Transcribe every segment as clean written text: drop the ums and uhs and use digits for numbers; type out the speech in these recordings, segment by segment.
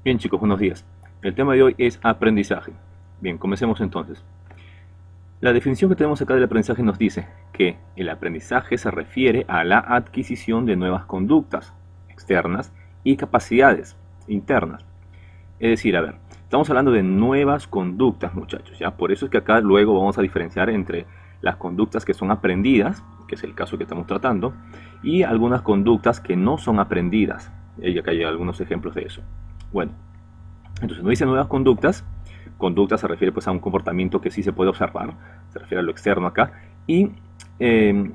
Bien chicos, buenos días. El tema de hoy es aprendizaje. Bien, comencemos entonces. La definición que tenemos acá del aprendizaje nos dice que el aprendizaje se refiere a la adquisición de nuevas conductas externas y capacidades internas. Es decir, a ver, estamos hablando de nuevas conductas, muchachos, ¿ya? Por eso es que acá luego vamos a diferenciar entre las conductas que son aprendidas, que es el caso que estamos tratando, y algunas conductas que no son aprendidas. Y acá hay algunos ejemplos de eso. Bueno, entonces no dice nuevas conductas. Conducta se refiere pues a un comportamiento que sí se puede observar, se refiere a lo externo acá. Y eh,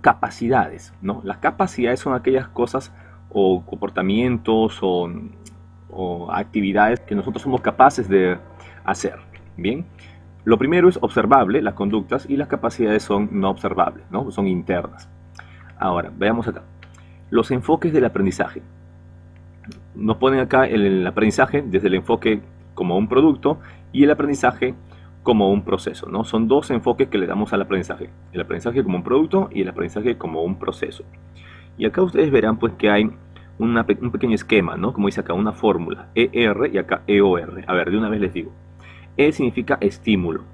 capacidades, ¿no? Las capacidades son aquellas cosas o comportamientos o actividades que nosotros somos capaces de hacer. Bien, lo primero es observable, las conductas, y las capacidades son no observables, ¿no? Son internas. Ahora, veamos acá. Los enfoques del aprendizaje. Nos ponen acá el aprendizaje desde el enfoque como un producto y el aprendizaje como un proceso, ¿no? Son dos enfoques que le damos al aprendizaje. El aprendizaje como un producto y el aprendizaje como un proceso. Y acá ustedes verán pues que hay un pequeño esquema, ¿no? Como dice acá, una fórmula, ER y acá EOR. A ver, de una vez les digo. E significa estímulo.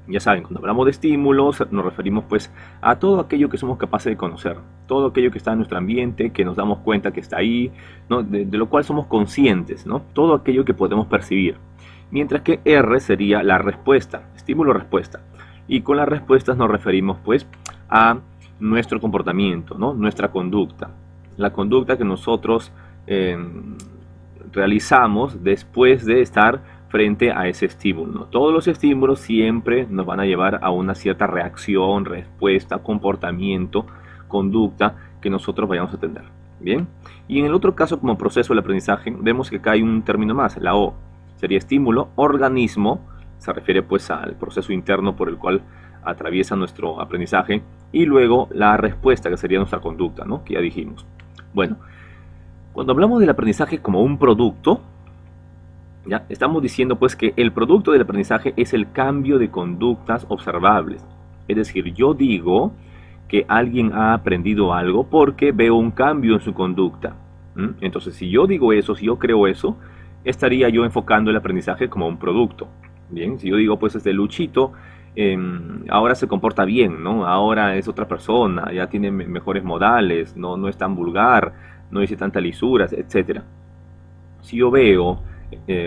Ya saben, cuando hablamos de estímulos nos referimos pues a todo aquello que somos capaces de conocer, todo aquello que está en nuestro ambiente, que nos damos cuenta que está ahí, ¿no? de lo cual somos conscientes, ¿no? Todo aquello que podemos percibir. Mientras que R sería la respuesta, estímulo-respuesta. Y con las respuestas nos referimos pues a nuestro comportamiento, ¿no? Nuestra conducta. La conducta que nosotros realizamos después de estar frente a ese estímulo. Todos los estímulos siempre nos van a llevar a una cierta reacción, respuesta, comportamiento, conducta que nosotros vayamos a tener. Bien, y en el otro caso, como proceso del aprendizaje, vemos que acá hay un término más, la O. Sería estímulo, organismo, se refiere pues al proceso interno por el cual atraviesa nuestro aprendizaje, y luego la respuesta, que sería nuestra conducta, ¿no? Que ya dijimos. Bueno, cuando hablamos del aprendizaje como un producto, ¿ya? Estamos diciendo pues que el producto del aprendizaje es el cambio de conductas observables. Es decir, yo digo que alguien ha aprendido algo porque veo un cambio en su conducta. Entonces, si yo digo eso, si yo creo eso, estaría yo enfocando el aprendizaje como un producto. Bien, si yo digo pues Luchito ahora se comporta bien, ¿no? Ahora es otra persona, ya tiene mejores modales, no es tan vulgar, no dice tantas lisuras, etcétera. Si yo veo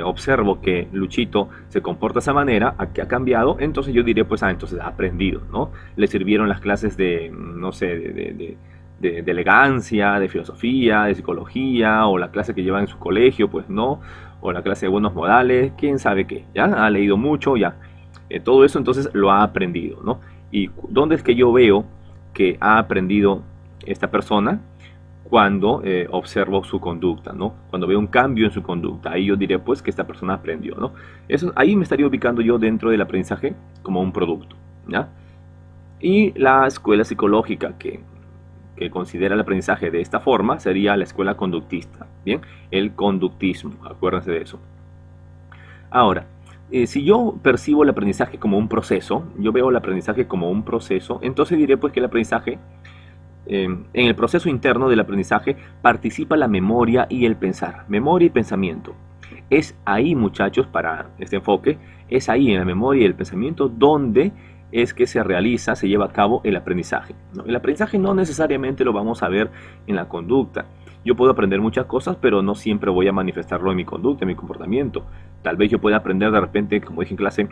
observo que Luchito se comporta de esa manera, que ha cambiado, entonces yo diré, pues, entonces ha aprendido, ¿no? Le sirvieron las clases de, no sé, de elegancia, de filosofía, de psicología, o la clase que lleva en su colegio, pues no, o la clase de buenos modales, quién sabe qué, ya ha leído mucho, ya. Todo eso entonces lo ha aprendido, ¿no? ¿Y dónde es que yo veo que ha aprendido esta persona? Cuando observo su conducta, ¿no? Cuando veo un cambio en su conducta, ahí yo diré pues que esta persona aprendió, ¿no? Eso, ahí me estaría ubicando yo dentro del aprendizaje como un producto, ¿ya? Y la escuela psicológica que considera el aprendizaje de esta forma sería la escuela conductista, ¿bien? El conductismo, acuérdense de eso. Ahora, si yo percibo el aprendizaje como un proceso, yo veo el aprendizaje como un proceso, entonces diré pues que el aprendizaje en el proceso interno del aprendizaje participa la memoria y el pensar. Memoria y pensamiento. Es ahí, muchachos, para este enfoque, es ahí en la memoria y el pensamiento donde es que se realiza, se lleva a cabo el aprendizaje, ¿no? El aprendizaje no necesariamente lo vamos a ver en la conducta. Yo puedo aprender muchas cosas, pero no siempre voy a manifestarlo en mi conducta, en mi comportamiento. Tal vez yo pueda aprender de repente, como dije en clase,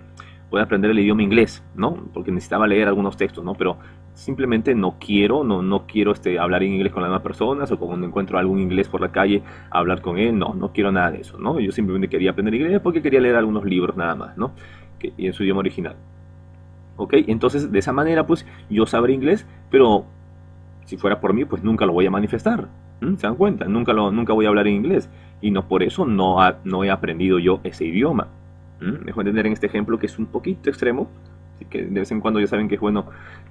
pueda aprender el idioma inglés, ¿no? Porque necesitaba leer algunos textos, ¿no? Pero simplemente no quiero hablar en inglés con las demás personas, o cuando encuentro algún inglés por la calle, hablar con él, no quiero nada de eso, ¿no? Yo simplemente quería aprender inglés porque quería leer algunos libros nada más, ¿no? Y en su idioma original. ¿Ok? Entonces, de esa manera, pues, yo sabré inglés, pero si fuera por mí, pues nunca lo voy a manifestar. ¿Se dan cuenta? Nunca voy a hablar en inglés. Y no por eso no he aprendido yo ese idioma. Dejo entender en este ejemplo que es un poquito extremo. Así que de vez en cuando ya saben que es bueno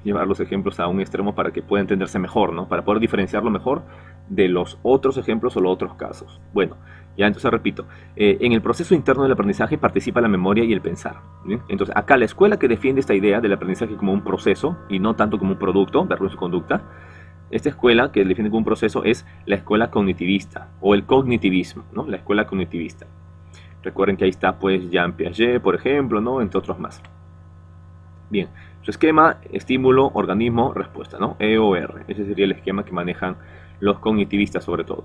llevar los ejemplos a un extremo para que pueda entenderse mejor, ¿no? Para poder diferenciarlo mejor de los otros ejemplos o los otros casos. Bueno, ya entonces repito, en el proceso interno del aprendizaje participa la memoria y el pensar. ¿Bien? Entonces acá la escuela que defiende esta idea del aprendizaje como un proceso y no tanto como un producto, verlo en su conducta, Esta escuela que define como un proceso es la escuela cognitivista o el cognitivismo, ¿no? La escuela cognitivista. Recuerden que ahí está pues Jean Piaget, por ejemplo, ¿no? Entre otros más. Bien, su esquema, estímulo, organismo, respuesta, ¿no? EOR. Ese sería el esquema que manejan los cognitivistas sobre todo.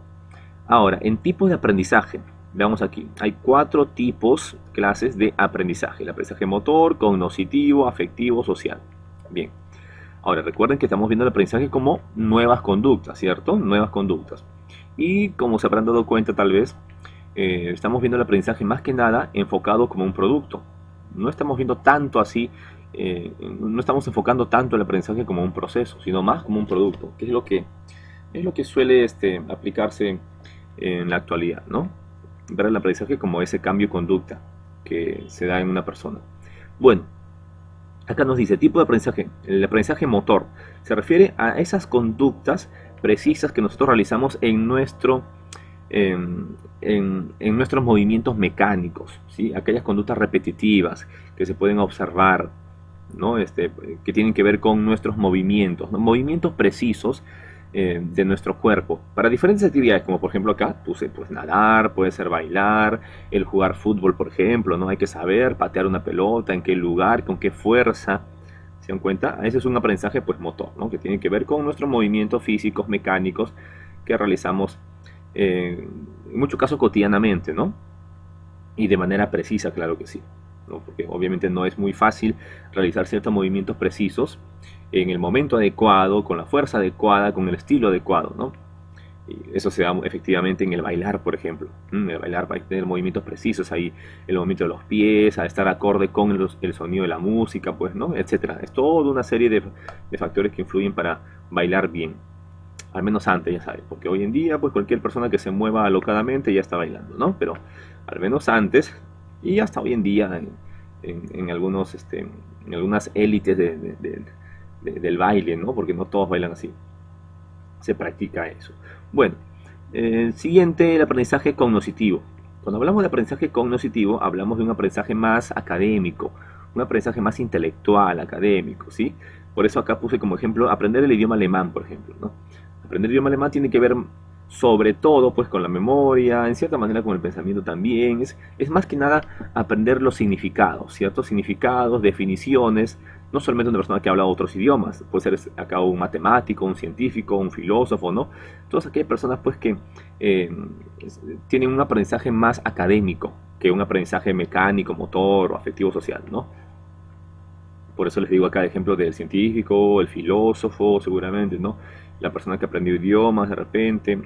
Ahora, en tipos de aprendizaje, veamos aquí, hay 4 tipos, clases de aprendizaje. El aprendizaje motor, cognoscitivo, afectivo, social. Bien, ahora recuerden que estamos viendo el aprendizaje como nuevas conductas, ¿cierto? Nuevas conductas. Y como se habrán dado cuenta tal vez, estamos viendo el aprendizaje más que nada enfocado como un producto. No estamos viendo tanto así, no estamos enfocando tanto el aprendizaje como un proceso, sino más como un producto, que es lo que suele aplicarse en la actualidad, ¿no? Ver el aprendizaje como ese cambio de conducta que se da en una persona. Bueno, acá nos dice tipo de aprendizaje. El aprendizaje motor se refiere a esas conductas precisas que nosotros realizamos en nuestros movimientos mecánicos, ¿sí? Aquellas conductas repetitivas que se pueden observar, ¿no? Que tienen que ver con nuestros movimientos, ¿no? Movimientos precisos de nuestro cuerpo para diferentes actividades, como por ejemplo acá puse pues nadar, puede ser bailar, el jugar fútbol por ejemplo, ¿no? Hay que saber patear una pelota, en qué lugar, con qué fuerza. ¿Se dan cuenta? Ese es un aprendizaje pues motor, ¿no? Que tiene que ver con nuestros movimientos físicos, mecánicos que realizamos en muchos casos cotidianamente, ¿no? Y de manera precisa, claro que sí, ¿no? Porque obviamente no es muy fácil realizar ciertos movimientos precisos en el momento adecuado, con la fuerza adecuada, con el estilo adecuado, ¿no? Y eso se da efectivamente en el bailar, por ejemplo. El bailar va a tener movimientos precisos ahí, el movimiento de los pies, a estar acorde con el sonido de la música, pues, ¿no? Etcétera. Es toda una serie de factores que influyen para bailar bien. Al menos antes, ya sabes, porque hoy en día, pues cualquier persona que se mueva alocadamente ya está bailando, ¿no? Pero al menos antes, y hasta hoy en día, en algunos, en algunas élites del baile, ¿no? Porque no todos bailan así. Se practica eso. Bueno, siguiente, el aprendizaje cognoscitivo. Cuando hablamos de aprendizaje cognoscitivo, hablamos de un aprendizaje más académico, un aprendizaje más intelectual, académico, ¿sí? Por eso acá puse como ejemplo aprender el idioma alemán, por ejemplo, ¿no? Aprender el idioma alemán tiene que ver sobre todo pues con la memoria, en cierta manera con el pensamiento también. Es más que nada aprender los significados, ciertos significados, definiciones, no solamente una persona que habla otros idiomas, puede ser acá un matemático, un científico, un filósofo, ¿no? Todas aquellas personas pues que tienen un aprendizaje más académico que un aprendizaje mecánico, motor o afectivo social, ¿no? Por eso les digo acá el ejemplo del científico, el filósofo, seguramente, ¿no? La persona que aprendió idiomas de repente,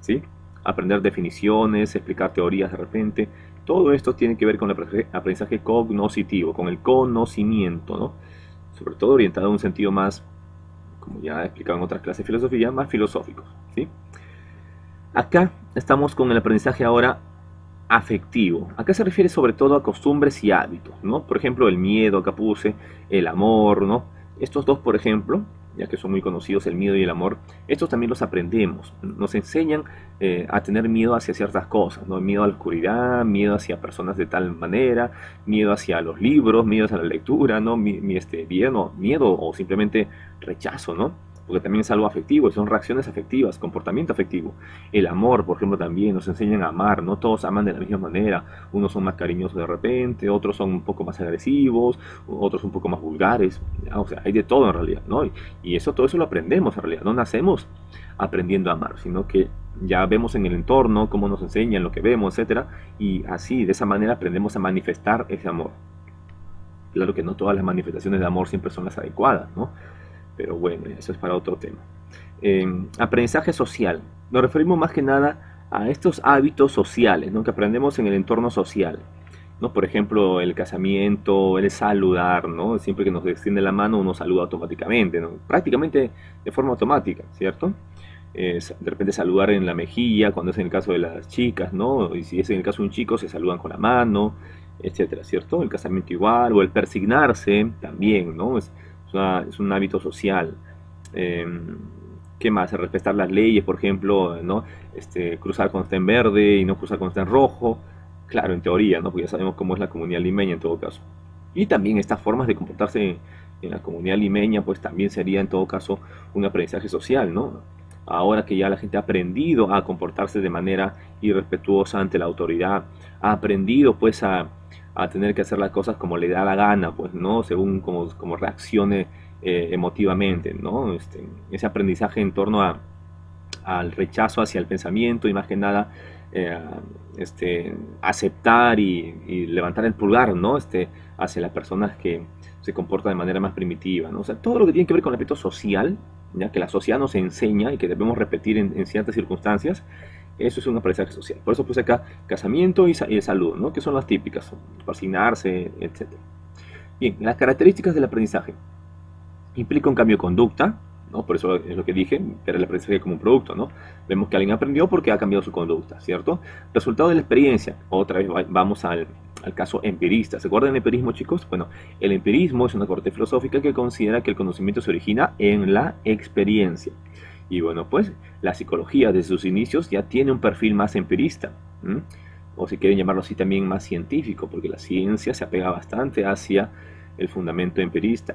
¿sí? Aprender definiciones, explicar teorías de repente. Todo esto tiene que ver con el aprendizaje cognoscitivo, con el conocimiento, ¿no? Sobre todo orientado a un sentido más, como ya he explicado en otras clases de filosofía, más filosóficos, ¿sí? Acá estamos con el aprendizaje ahora afectivo. Acá se refiere sobre todo a costumbres y hábitos, ¿no? Por ejemplo, el miedo, acá puse, el amor, ¿no? Estos dos, por ejemplo, ya que son muy conocidos, el miedo y el amor, estos también los aprendemos. Nos enseñan a tener miedo hacia ciertas cosas, ¿no? Miedo a la oscuridad, miedo hacia personas de tal manera, miedo hacia los libros, miedo hacia la lectura, ¿no? Miedo o simplemente rechazo, ¿no? Porque también es algo afectivo, son reacciones afectivas, comportamiento afectivo. El amor, por ejemplo, también nos enseñan a amar, no todos aman de la misma manera. Unos son más cariñosos de repente, otros son un poco más agresivos, otros un poco más vulgares. O sea, hay de todo en realidad, ¿no? Y eso, todo eso lo aprendemos en realidad. No nacemos aprendiendo a amar, sino que ya vemos en el entorno cómo nos enseñan, lo que vemos, etcétera, y así, de esa manera aprendemos a manifestar ese amor. Claro que no todas las manifestaciones de amor siempre son las adecuadas, ¿no? Pero bueno, eso es para otro tema. Aprendizaje social. Nos referimos más que nada a estos hábitos sociales, ¿no? Que aprendemos en el entorno social, ¿no? Por ejemplo, el casamiento, el saludar, ¿no? Siempre que nos extiende la mano uno saluda automáticamente, ¿no? Prácticamente de forma automática, ¿cierto? De repente saludar en la mejilla, cuando es en el caso de las chicas, ¿no? Y si es en el caso de un chico, se saludan con la mano, etcétera, ¿cierto? El casamiento igual, o el persignarse también, ¿no? Es un hábito social. Eh, ¿Qué más? Respetar las leyes, por ejemplo, ¿no? Cruzar cuando está en verde y no cruzar cuando está en rojo. Claro, en teoría, ¿no? Porque ya sabemos cómo es la comunidad limeña en todo caso. Y también estas formas de comportarse en la comunidad limeña, pues también sería en todo caso un aprendizaje social, ¿no? Ahora que ya la gente ha aprendido a comportarse de manera irrespetuosa ante la autoridad, ha aprendido pues a tener que hacer las cosas como le da la gana, pues, ¿no? Según como reaccione emotivamente, ¿no? Ese aprendizaje en torno al rechazo hacia el pensamiento y más que nada eh, aceptar y levantar el pulgar, ¿no? Hacia las personas que se comportan de manera más primitiva, ¿no? O sea, todo lo que tiene que ver con el aspecto social, ya que la sociedad nos enseña y que debemos repetir en ciertas circunstancias, eso es un aprendizaje social. Por eso puse acá casamiento y salud, ¿no? Que son las típicas, fascinarse, etc. Bien, las características del aprendizaje. Implica un cambio de conducta, ¿no? Por eso es lo que dije, ver el aprendizaje como un producto, ¿no? Vemos que alguien aprendió porque ha cambiado su conducta, ¿cierto? Resultado de la experiencia. Otra vez vamos al caso empirista. ¿Se acuerdan del empirismo, chicos? Bueno, el empirismo es una corriente filosófica que considera que el conocimiento se origina en la experiencia. Y bueno, pues la psicología desde sus inicios ya tiene un perfil más empirista, ¿m? O si quieren llamarlo así también más científico, porque la ciencia se apega bastante hacia el fundamento empirista.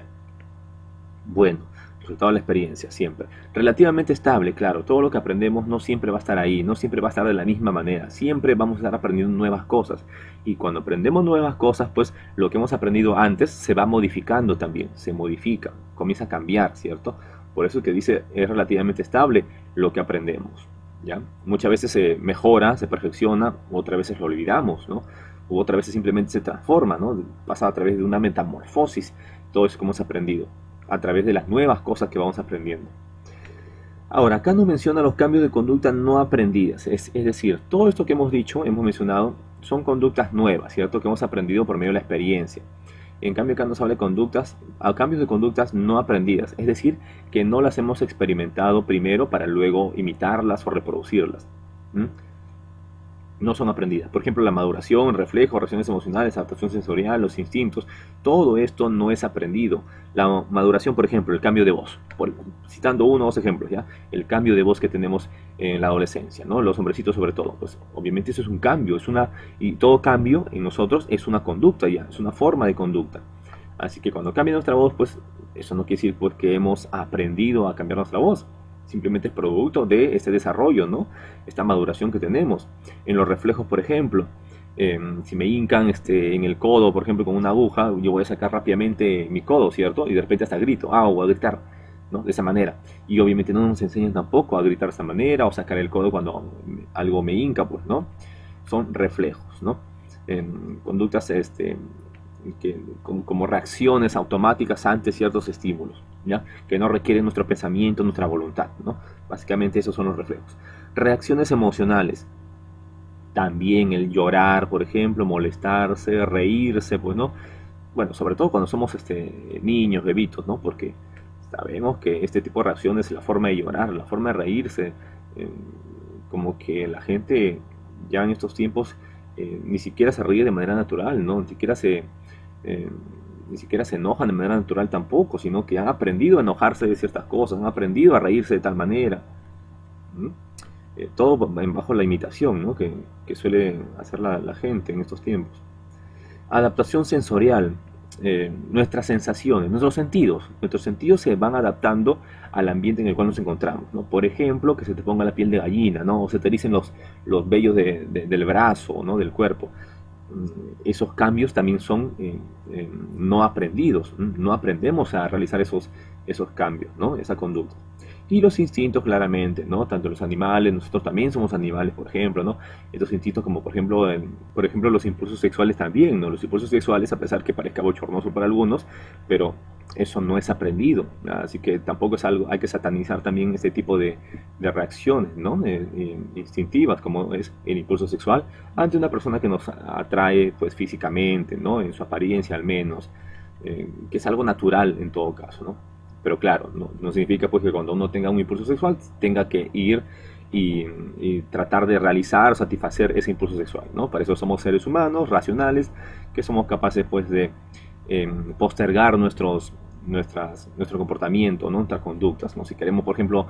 Bueno, resultado de la experiencia, siempre. Relativamente estable, claro, todo lo que aprendemos no siempre va a estar ahí, no siempre va a estar de la misma manera, siempre vamos a estar aprendiendo nuevas cosas. Y cuando aprendemos nuevas cosas, pues lo que hemos aprendido antes se va modificando también, se modifica, comienza a cambiar, ¿cierto? Por eso que dice, es relativamente estable lo que aprendemos, ¿ya? Muchas veces se mejora, se perfecciona, otras veces lo olvidamos, ¿no? U otras veces simplemente se transforma, ¿no? Pasa a través de una metamorfosis, todo eso que hemos aprendido a través de las nuevas cosas que vamos aprendiendo. Ahora, acá nos menciona los cambios de conducta no aprendidas, es decir, todo esto que hemos dicho, hemos mencionado, son conductas nuevas, ¿cierto? Que hemos aprendido por medio de la experiencia. En cambio, acá nos habla de conductas, a cambios de conductas no aprendidas, es decir, que no las hemos experimentado primero para luego imitarlas o reproducirlas. ¿Mm? No son aprendidas. Por ejemplo, la maduración, reflejo, reacciones emocionales, adaptación sensorial, los instintos, todo esto no es aprendido. La maduración, por ejemplo, el cambio de voz, citando uno o dos ejemplos, ¿ya? El cambio de voz que tenemos en la adolescencia, ¿no? Los hombrecitos sobre todo, pues obviamente eso es un cambio, y todo cambio en nosotros es una conducta ya, es una forma de conducta. Así que cuando cambia nuestra voz, pues eso no quiere decir porque hemos aprendido a cambiar nuestra voz. Simplemente es producto de ese desarrollo, ¿no? Esta maduración que tenemos. En los reflejos, por ejemplo, si me hincan en el codo, por ejemplo, con una aguja, yo voy a sacar rápidamente mi codo, ¿cierto? Y de repente hasta grito, o a gritar, ¿no? De esa manera. Y obviamente no nos enseñan tampoco a gritar de esa manera o sacar el codo cuando algo me hinca, pues, ¿no? Son reflejos, ¿no? Conductas como reacciones automáticas ante ciertos estímulos, ¿ya? Que no requieren nuestro pensamiento, nuestra voluntad, ¿no? Básicamente esos son los reflejos. Reacciones emocionales. También el llorar, por ejemplo, molestarse, reírse, pues, ¿no? Bueno, sobre todo cuando somos niños, bebitos, ¿no? Porque sabemos que este tipo de reacciones, la forma de llorar, la forma de reírse, eh, como que la gente ya en estos tiempos ni siquiera se ríe de manera natural, ¿no? Eh, ni siquiera se enojan de manera natural tampoco, sino que han aprendido a enojarse de ciertas cosas, han aprendido a reírse de tal manera. ¿Mm? Todo bajo la imitación, ¿no? que suele hacer la gente en estos tiempos. Adaptación sensorial. Nuestras sensaciones, nuestros sentidos se van adaptando al ambiente en el cual nos encontramos, ¿no? Por ejemplo, que se te ponga la piel de gallina, ¿no? O se te ericen los vellos del brazo, ¿no? Del cuerpo. Esos cambios también son no aprendidos, no aprendemos a realizar esos cambios, ¿no? Esa conducta. Y los instintos, claramente, ¿no? Tanto los animales, nosotros también somos animales, por ejemplo, ¿no? Estos instintos como, por ejemplo, los impulsos sexuales también, ¿no? Los impulsos sexuales, a pesar que parezca bochornoso para algunos, pero eso no es aprendido, ¿no? Así que tampoco es algo, hay que satanizar también este tipo de reacciones, ¿no? Instintivas, como es el impulso sexual, ante una persona que nos atrae, pues, físicamente, ¿no? En su apariencia al menos, que es algo natural en todo caso, ¿no? Pero claro, no significa pues que cuando uno tenga un impulso sexual tenga que ir y tratar de realizar, satisfacer ese impulso sexual, ¿no? Para eso somos seres humanos, racionales, que somos capaces pues de postergar nuestro comportamiento, ¿no? Nuestras conductas, ¿no? Si queremos, por ejemplo,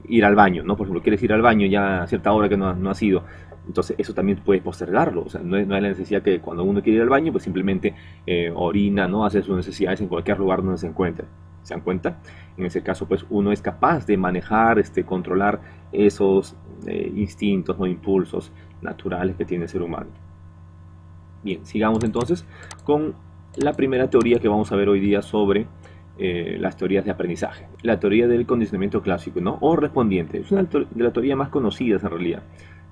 ir al baño, ¿no? Por ejemplo, quieres ir al baño ya a cierta hora que no has ido, entonces eso también puedes postergarlo. O sea, no hay la necesidad que cuando uno quiere ir al baño, pues simplemente orina, ¿no? Hace sus necesidades en cualquier lugar donde se encuentre. ¿Se dan cuenta? En ese caso, pues uno es capaz de manejar, controlar esos instintos, ¿no? Impulsos naturales que tiene el ser humano. Bien, sigamos entonces con la primera teoría que vamos a ver hoy día sobre las teorías de aprendizaje. La teoría del condicionamiento clásico, ¿no? O respondiente. Es una de las teorías más conocidas en realidad,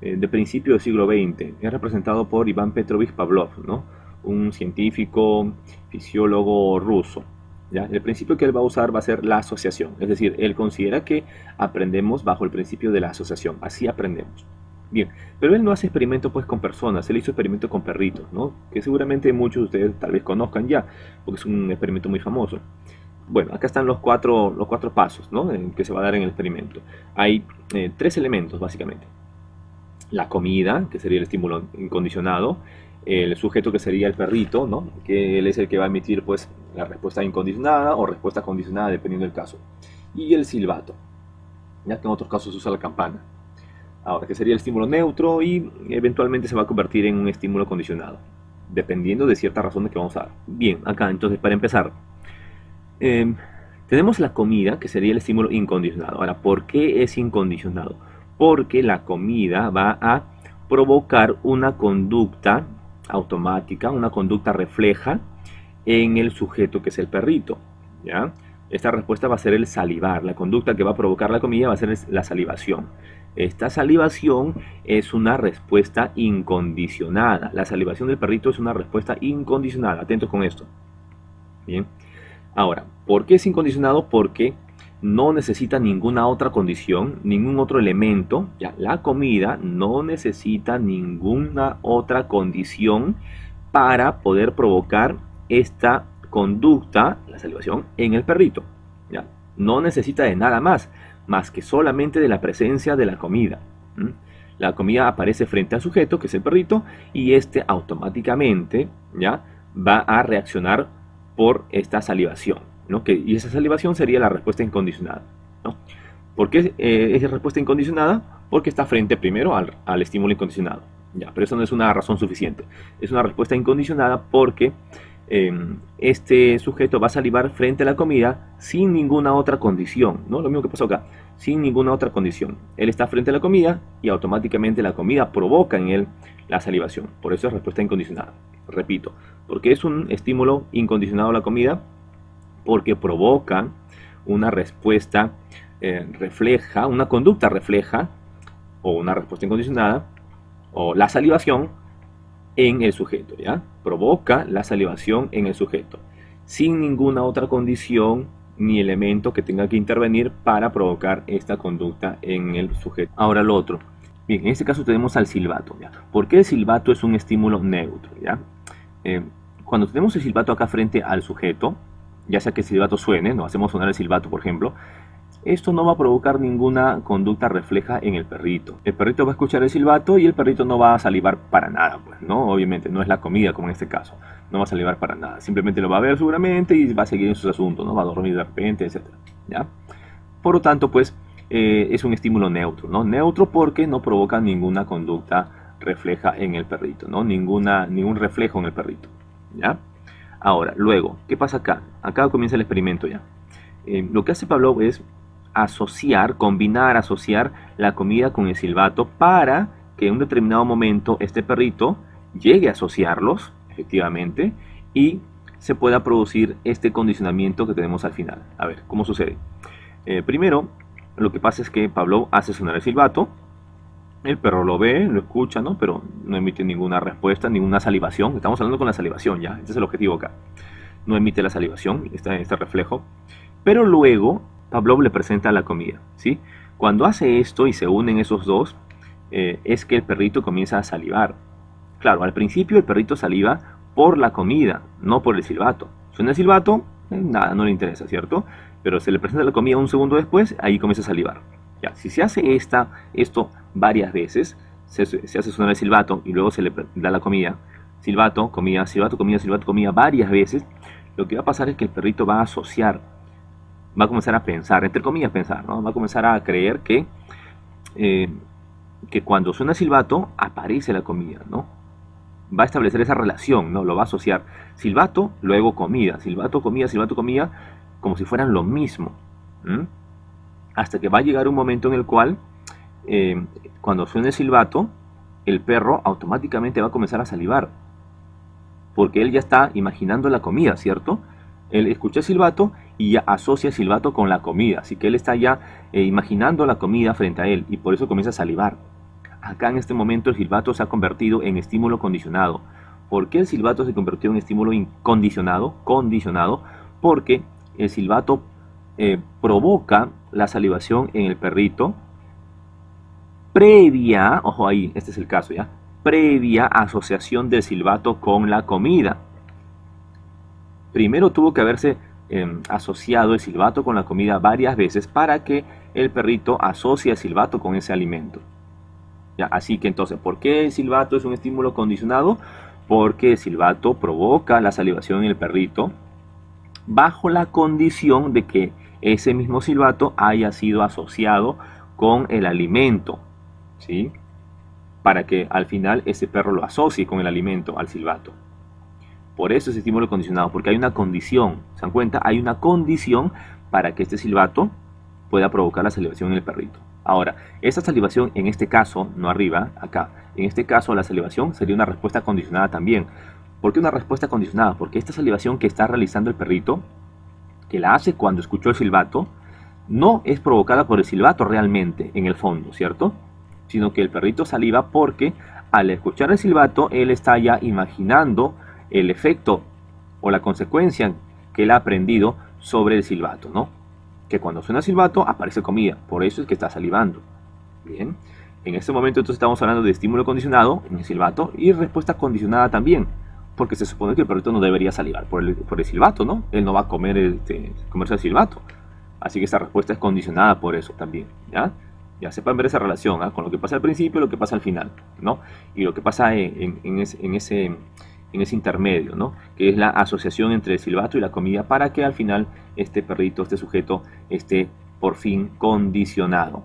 de principio del siglo XX. Es representado por Iván Petrovich Pavlov, ¿no? Un científico, fisiólogo ruso. ¿Ya? El principio que él va a usar va a ser la asociación. Es decir, él considera que aprendemos bajo el principio de la asociación. Así aprendemos. Bien, pero él no hace experimentos pues con personas, él hizo experimentos con perritos, ¿no? Que seguramente muchos de ustedes tal vez conozcan ya, porque es un experimento muy famoso. Bueno, acá están los cuatro pasos, ¿no? En que se va a dar en el experimento. Hay tres elementos básicamente. La comida, que sería el estímulo incondicionado, el sujeto que sería el perrito, ¿no? Que él es el que va a emitir pues la respuesta incondicionada o respuesta condicionada dependiendo del caso. Y el silbato, ya que en otros casos se usa la campana. Ahora, que sería el estímulo neutro y eventualmente se va a convertir en un estímulo condicionado, dependiendo de ciertas razones que vamos a dar. Bien, acá entonces para empezar, tenemos la comida, que sería el estímulo incondicionado. Ahora, ¿por qué es incondicionado? Porque la comida va a provocar una conducta automática, una conducta refleja en el sujeto que es el perrito, ¿ya? Esta respuesta va a ser el salivar. La conducta que va a provocar la comida va a ser la salivación. Esta salivación es una respuesta incondicionada. La salivación del perrito es una respuesta incondicionada. Atentos con esto. Bien. Ahora, ¿por qué es incondicionado? Porque no necesita ninguna otra condición, ningún otro elemento. Ya, la comida no necesita ninguna otra condición para poder provocar esta conducta, la salivación, en el perrito. ¿Ya? No necesita de nada más que solamente de la presencia de la comida. La comida aparece frente al sujeto, que es el perrito, y este automáticamente, ¿ya?, va a reaccionar por esta salivación, ¿no? Y esa salivación sería la respuesta incondicionada, ¿no? ¿Por qué es respuesta incondicionada? Porque está frente primero al estímulo incondicionado. Ya, pero eso no es una razón suficiente. Es una respuesta incondicionada porque este sujeto va a salivar frente a la comida sin ninguna otra condición, ¿no? Lo mismo que pasó acá, sin ninguna otra condición. Él está frente a la comida y automáticamente la comida provoca en él la salivación. Por eso es respuesta incondicionada. Repito, porque es un estímulo incondicionado a la comida, porque provoca una respuesta refleja, una conducta refleja, o una respuesta incondicionada, o la salivación en el sujeto, ¿ya? Provoca la salivación en el sujeto, sin ninguna otra condición ni elemento que tenga que intervenir para provocar esta conducta en el sujeto. Ahora lo otro. Bien, en este caso tenemos al silbato, ¿ya? ¿Por qué el silbato es un estímulo neutro, ¿ya? Cuando tenemos el silbato acá frente al sujeto, ya sea que el silbato suene, no hacemos sonar el silbato, por ejemplo, esto no va a provocar ninguna conducta refleja en el perrito. El perrito va a escuchar el silbato y el perrito no va a salivar para nada, pues, ¿no? Obviamente no es la comida como en este caso. No va a salivar para nada. Simplemente lo va a ver seguramente y va a seguir en sus asuntos, ¿no? Va a dormir de repente, etc. ¿Ya? Por lo tanto, pues, es un estímulo neutro, ¿no? Neutro porque no provoca ninguna conducta refleja en el perrito, ¿no? Ningún reflejo en el perrito, ¿ya? Ahora, luego, ¿qué pasa acá? Acá comienza el experimento ya. Lo que hace Pavlov es asociar la comida con el silbato para que en un determinado momento este perrito llegue a asociarlos, efectivamente, y se pueda producir este condicionamiento que tenemos al final. A ver, ¿cómo sucede? Primero, lo que pasa es que Pavlov hace sonar el silbato, el perro lo ve, lo escucha, ¿no? Pero no emite ninguna respuesta, ninguna salivación. Estamos hablando con la salivación, ¿ya? Este es el objetivo acá. No emite la salivación, este reflejo. Pero luego Pavlov le presenta la comida, ¿sí? Cuando hace esto y se unen esos dos, es que el perrito comienza a salivar. Claro, al principio el perrito saliva por la comida, no por el silbato. Suena el silbato, nada, no le interesa, ¿cierto? Pero se le presenta la comida un segundo después, ahí comienza a salivar. Ya, si se hace esto varias veces, se hace sonar el silbato y luego se le da la comida, silbato, comida, silbato, comida, silbato, comida, varias veces, lo que va a pasar es que el perrito va a asociar, va a comenzar a pensar, entre comillas pensar, ¿no? Va a comenzar a creer eh, que cuando suena el silbato aparece la comida, ¿no? Va a establecer esa relación, ¿no? Lo va a asociar. Silbato, luego comida. Silbato, comida, como si fueran lo mismo. ¿M? Hasta que va a llegar un momento en el cual, eh, cuando suene el silbato, el perro automáticamente va a comenzar a salivar. Porque él ya está imaginando la comida, ¿cierto? Él escucha el silbato y ya asocia el silbato con la comida. Así que él está ya imaginando la comida frente a él y por eso comienza a salivar. Acá en este momento el silbato se ha convertido en estímulo condicionado. ¿Por qué el silbato se convirtió en estímulo incondicionado? Condicionado porque el silbato provoca la salivación en el perrito previa, ojo ahí, este es el caso ya, previa asociación del silbato con la comida. Primero tuvo que haberse asociado el silbato con la comida varias veces para que el perrito asocie el silbato con ese alimento. ¿Ya? Así que entonces, ¿por qué el silbato es un estímulo condicionado? Porque el silbato provoca la salivación en el perrito bajo la condición de que ese mismo silbato haya sido asociado con el alimento, ¿sí? Para que al final ese perro lo asocie con el alimento, al silbato. Por eso es estímulo condicionado, porque hay una condición, ¿se dan cuenta? Hay una condición para que este silbato pueda provocar la salivación en el perrito. Ahora, esa salivación en este caso, no arriba, acá, en este caso la salivación sería una respuesta condicionada también. ¿Por qué una respuesta condicionada? Porque esta salivación que está realizando el perrito, que la hace cuando escuchó el silbato, no es provocada por el silbato realmente, en el fondo, ¿cierto? Sino que el perrito saliva porque al escuchar el silbato, él está ya imaginando el efecto o la consecuencia que él ha aprendido sobre el silbato, ¿no? Que cuando suena el silbato aparece comida, por eso es que está salivando. Bien, en este momento entonces estamos hablando de estímulo condicionado en el silbato y respuesta condicionada también, porque se supone que el perrito no debería salivar por el silbato, ¿no? Él no va a comerse el silbato. Así que esta respuesta es condicionada por eso también, ¿ya? Ya sepan ver esa relación, ¿eh? Con lo que pasa al principio y lo que pasa al final, ¿no? Y lo que pasa en ese intermedio, ¿no? Que es la asociación entre el silbato y la comida para que al final este perrito, este sujeto, esté por fin condicionado.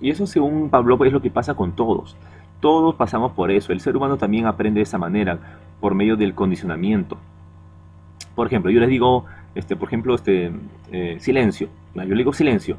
Y eso, según Pavlov, es lo que pasa con todos. Todos pasamos por eso. El ser humano también aprende de esa manera, por medio del condicionamiento. Por ejemplo, yo les digo, silencio. Yo le digo silencio.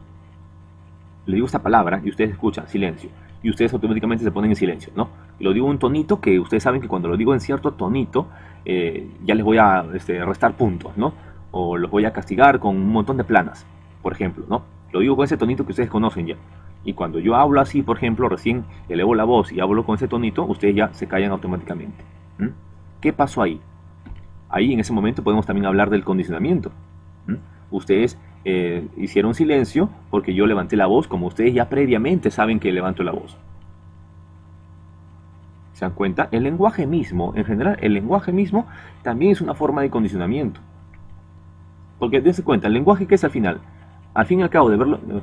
Le digo esta palabra y ustedes escuchan silencio. Y ustedes automáticamente se ponen en silencio, ¿no? Y lo digo en un tonito que ustedes saben que cuando lo digo en cierto tonito, ya les voy a restar puntos, ¿no? O los voy a castigar con un montón de planas, por ejemplo, ¿no? Lo digo con ese tonito que ustedes conocen ya. Y cuando yo hablo así, por ejemplo, recién elevo la voz y hablo con ese tonito, ustedes ya se callan automáticamente. ¿Mm? ¿Qué pasó ahí? Ahí en ese momento podemos también hablar del condicionamiento. ¿Mm? Ustedes hicieron silencio porque yo levanté la voz, como ustedes ya previamente saben que levanto la voz. ¿Se dan cuenta? El lenguaje mismo, en general, el lenguaje mismo también es una forma de condicionamiento. Porque dense cuenta, el lenguaje, ¿qué es al final? Al fin y al cabo,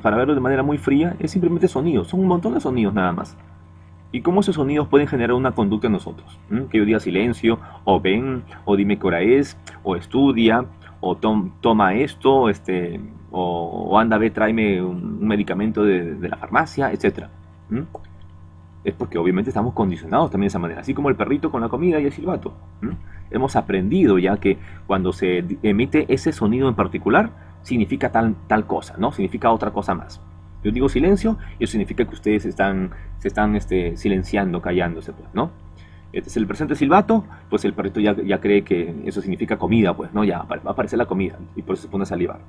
para verlo de manera muy fría, es simplemente sonidos. Son un montón de sonidos nada más. ¿Y cómo esos sonidos pueden generar una conducta en nosotros? Que yo diga silencio, o ven, o dime qué hora es, o estudia, o toma esto, o anda, ve, tráeme un medicamento de la farmacia, etc. Es porque obviamente estamos condicionados también de esa manera, así como el perrito con la comida y el silbato. Hemos aprendido ya que cuando se emite ese sonido en particular, significa tal cosa, ¿no? Significa otra cosa más. Yo digo silencio y eso significa que ustedes se están silenciando, callándose, pues, ¿no? Este es el presente silbato, pues el perrito ya cree que eso significa comida, pues, ¿no? Ya va a aparecer la comida y por eso se pone a salivar.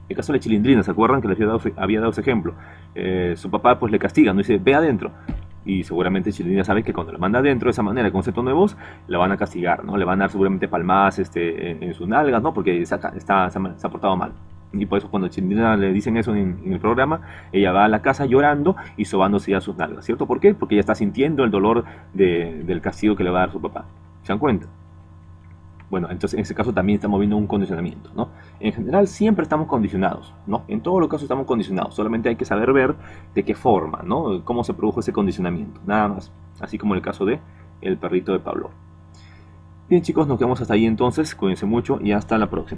El caso de la Chilindrina, ¿se acuerdan que les había dado ese ejemplo? Su papá pues le castiga, no dice, ve adentro. Y seguramente Chilindrina sabe que cuando la manda adentro de esa manera, con ese tono de voz, la van a castigar, ¿no? Le van a dar seguramente palmadas en sus nalgas, ¿no? Porque se ha portado mal. Y por eso cuando a Chilindrina le dicen eso en el programa, ella va a la casa llorando y sobándose ya sus nalgas, ¿cierto? ¿Por qué? Porque ella está sintiendo el dolor del castigo que le va a dar su papá. ¿Se dan cuenta? Bueno, entonces en ese caso también estamos viendo un condicionamiento, ¿no? En general siempre estamos condicionados, ¿no? En todos los casos estamos condicionados, solamente hay que saber ver de qué forma, ¿no? Cómo se produjo ese condicionamiento, nada más. Así como en el caso de el perrito de Pablo. Bien chicos, nos quedamos hasta ahí entonces, cuídense mucho y hasta la próxima.